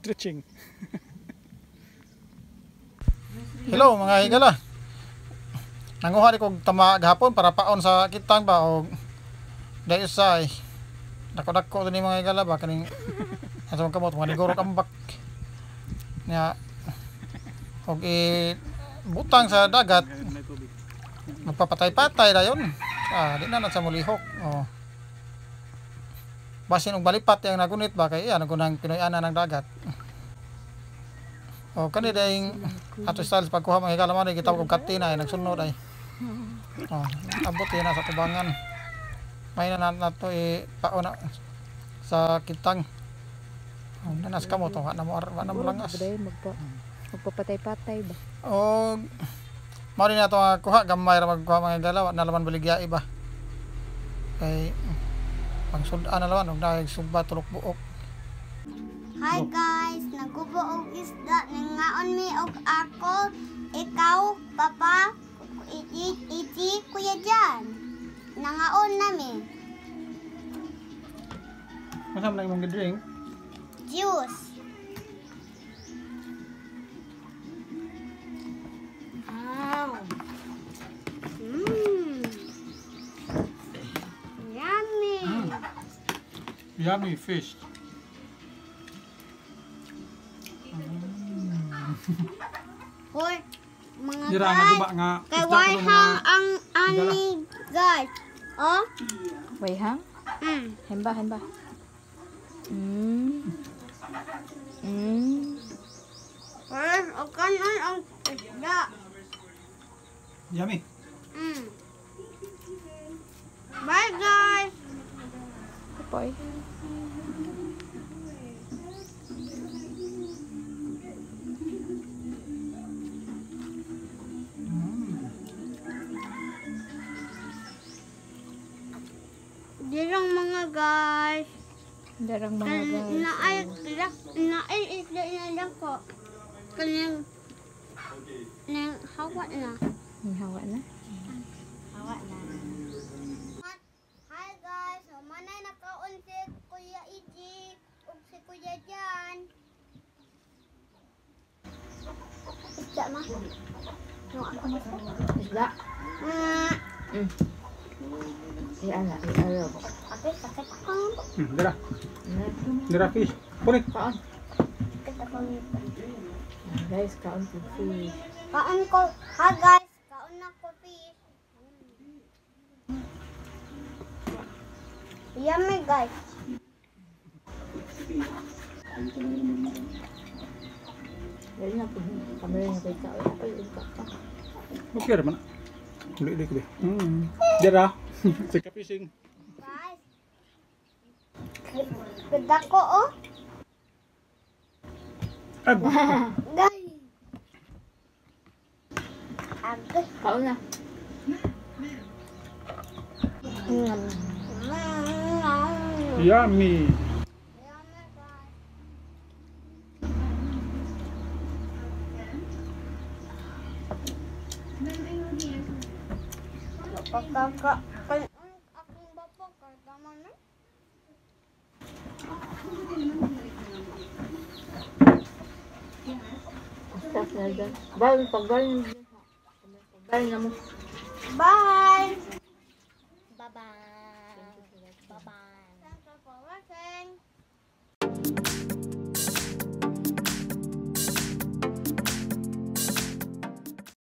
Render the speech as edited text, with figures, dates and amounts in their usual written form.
Stretching. Hello mga higala. Nanguha ko tama gahapon para paon sa kitang ba o dahil sa dako-dako ni mga higala ba kaning asam kamot mga ligoro kambak nya og butang sa dagat magpapatay-patay dayon di na sa mulihok basin og balipat yang nagunit ba kay ano kunang Pinoy-ana ng dagat kani dayong ato style pagkuha mga higala man kita og katina ay nagsunod ay abot yan sa tubangan may na nato pauna sa kitang nanas ka mo to na mo langas magpapatay-patay ba mao din nato kuha gamay ra magkuha mga higala na laman baligya iba kay pangsudan na laman og daig sugba tulok buok. Hi guys, nagubo og isda nangaon mi og ako, ikaw, papa, iti kuya Jan. Nangaon nami. Masam lang imong drink? Juice. Yummy. Yummy fish. Hoy, mga Dira guys, nga guba nga kay wayhang ang ani guys. Wayhang? Hemba. O kanon ang isda. Yummy. Bye guys. Kapoy. Dirang mga guys. Darang mga guys. Naay isda na lang ko. Kanyang nang hawa na. Hawa na? Hawa na. Hi guys, manay nakaon si Kuya Iji ug si Kuya Jan. Isda ma. No ako na Isda? Iala. Sakit ako. Dira fish. Kunik. Kaon. Sakit ako. Guys, kaon po fish. Kaon ko. Ha guys, kaon na ko fish. Yummy guys. Dali na po. Kamera niya kayo kaon. Ay, Okay naman. Uli ko be. Dira. Sika fishing. Guys. Ganda ko oh. Guys. Agad. Kaon na. Yummy. Pagkaka akong bapak tama na. Stop na dyan. Bawal, pag-bawal na mo. Bye.